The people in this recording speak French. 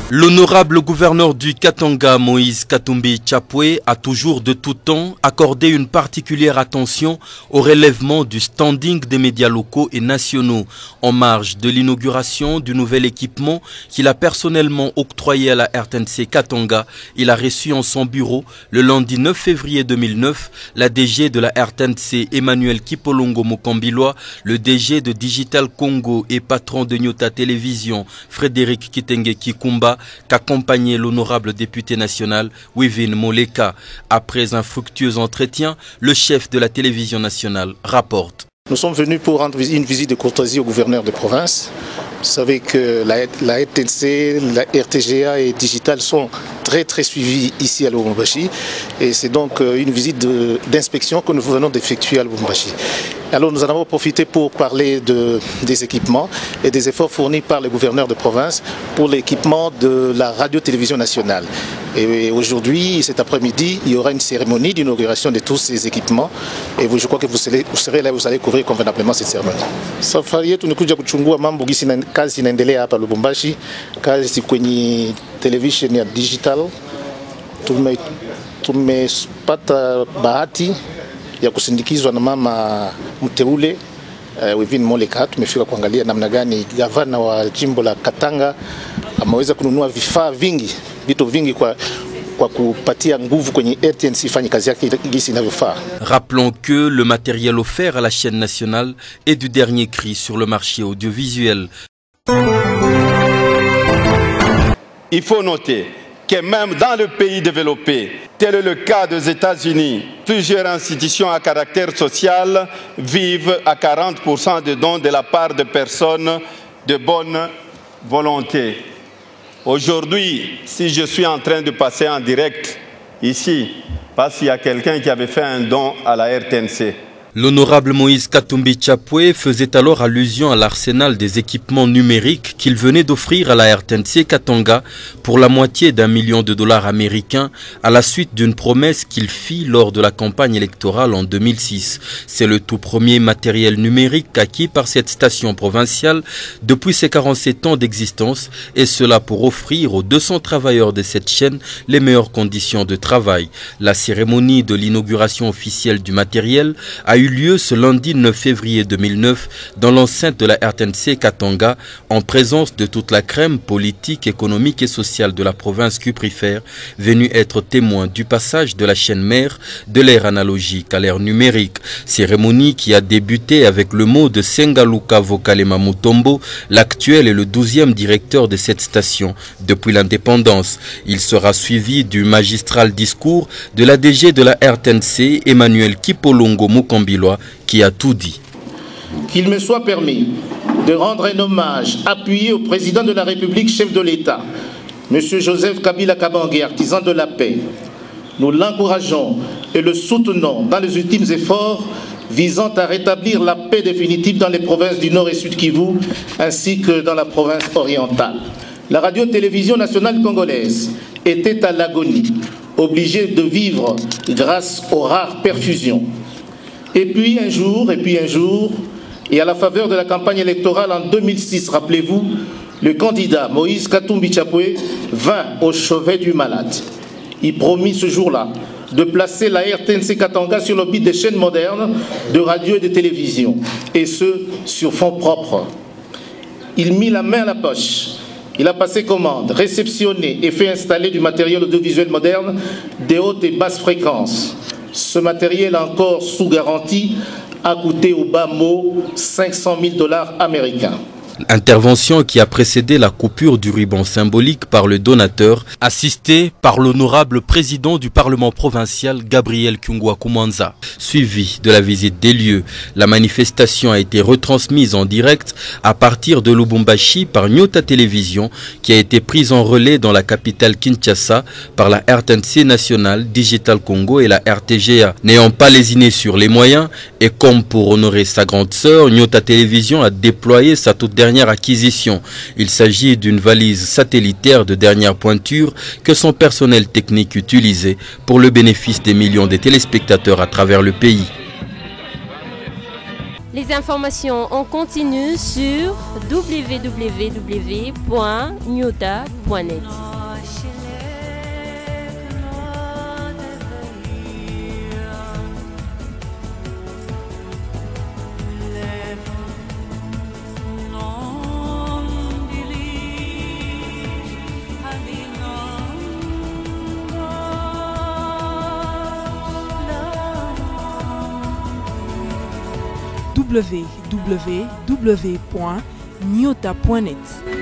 L'honorable gouverneur du Katanga, Moïse Katumbi Tchapoué, a toujours de tout temps accordé une particulière attention au relèvement du standing des médias locaux et nationaux. En marge de l'inauguration du nouvel équipement qu'il a personnellement octroyé à la RTNC Katanga, il a reçu en son bureau le lundi 9 février 2009 la DG de la RTNC Emmanuel Kipolongo Mokambilwa, le DG de Digital Congo et patron de Nyota Télévision Frédéric Kitenge Kikumba, qu'accompagnait l'honorable député national Wivin Moleka. Après un fructueux entretien, le chef de la télévision nationale rapporte. Nous sommes venus pour rendre une visite de courtoisie au gouverneur de province. Vous savez que la RTNC, la RTGA et Digital sont très suivis ici à Lubumbashi. Et c'est donc une visite d'inspection que nous venons d'effectuer à Lubumbashi. Alors nous en avons profité pour parler des équipements et des efforts fournis par le gouverneur de province pour l'équipement de la radio-télévision nationale. Et aujourd'hui, cet après-midi, il y aura une cérémonie d'inauguration de tous ces équipements. Et je crois que vous serez là, vous allez couvrir convenablement cette cérémonie. Safari yetu ni kuja kuchungua mambo gisi kazi inaendelea hapa Lubumbashi, kazi kwenye television ya digital. Tumepata bahati ya kusindikizwa na mama mteule Wivin Moleka. Tumefika kuangalia namna gani gavana wa jimbo la Katanga ameweza kununua vifaa vingi, vitu vingi kwa kupatia nguvu kwenye RTNC ifanye kazi yake gisi inavyofaa. Rappelons que le matériel offert à la chaîne nationale est du dernier cri sur le marché audiovisuel. Il faut noter que même dans le pays développé, tel est le cas des États-Unis, plusieurs institutions à caractère social vivent à 40% de dons de la part de personnes de bonne volonté. Aujourd'hui, si je suis en train de passer en direct ici, parce qu'il y a quelqu'un qui avait fait un don à la RTNC. L'honorable Moïse Katumbi Tchapoué faisait alors allusion à l'arsenal des équipements numériques qu'il venait d'offrir à la RTNC Katanga pour la moitié d'1 million de dollars américains à la suite d'une promesse qu'il fit lors de la campagne électorale en 2006. C'est le tout premier matériel numérique acquis par cette station provinciale depuis ses 47 ans d'existence, et cela pour offrir aux 200 travailleurs de cette chaîne les meilleures conditions de travail. La cérémonie de l'inauguration officielle du matériel a eu lieu ce lundi 9 février 2009 dans l'enceinte de la RTNC Katanga en présence de toute la crème politique, économique et sociale de la province cuprifère, venue être témoin du passage de la chaîne mère de l'ère analogique à l'ère numérique. Cérémonie qui a débuté avec le mot de Sengaluka Vokalema Mutombo, l'actuel et le 12e directeur de cette station depuis l'indépendance. Il sera suivi du magistral discours de la DG de la RTNC, Emmanuel Kipolongo Mokambilwa, qui a tout dit. Qu'il me soit permis de rendre un hommage appuyé au président de la République, chef de l'État, M. Joseph Kabila Kabange, artisan de la paix. Nous l'encourageons et le soutenons dans les ultimes efforts visant à rétablir la paix définitive dans les provinces du Nord et Sud Kivu, ainsi que dans la province orientale. La radio-télévision nationale congolaise était à l'agonie, obligée de vivre grâce aux rares perfusions. Et puis un jour, et à la faveur de la campagne électorale en 2006, rappelez-vous, le candidat Moïse Katumbi Tchapoué vint au chevet du malade. Il promit ce jour-là de placer la RTNC Katanga sur l'orbite des chaînes modernes de radio et de télévision, et ce, sur fonds propres. Il mit la main à la poche. Il a passé commande, réceptionné et fait installer du matériel audiovisuel moderne des hautes et basses fréquences. Ce matériel encore sous garantie a coûté au bas mot 500 000 dollars américains. Intervention qui a précédé la coupure du ruban symbolique par le donateur, assisté par l'honorable président du Parlement provincial Gabriel Kyungwa Kumanza. Suivi de la visite des lieux, la manifestation a été retransmise en direct à partir de Lubumbashi par Nyota Télévision, qui a été prise en relais dans la capitale Kinshasa par la RTNC nationale, Digital Congo et la RTGA. N'ayant pas lésiné sur les moyens et comme pour honorer sa grande sœur, Nyota Télévision a déployé sa toute dernière acquisition. Il s'agit d'une valise satellitaire de dernière pointure que son personnel technique utilisait pour le bénéfice des millions de téléspectateurs à travers le pays. Les informations en continu sur www.nyota.net. www.nyota.net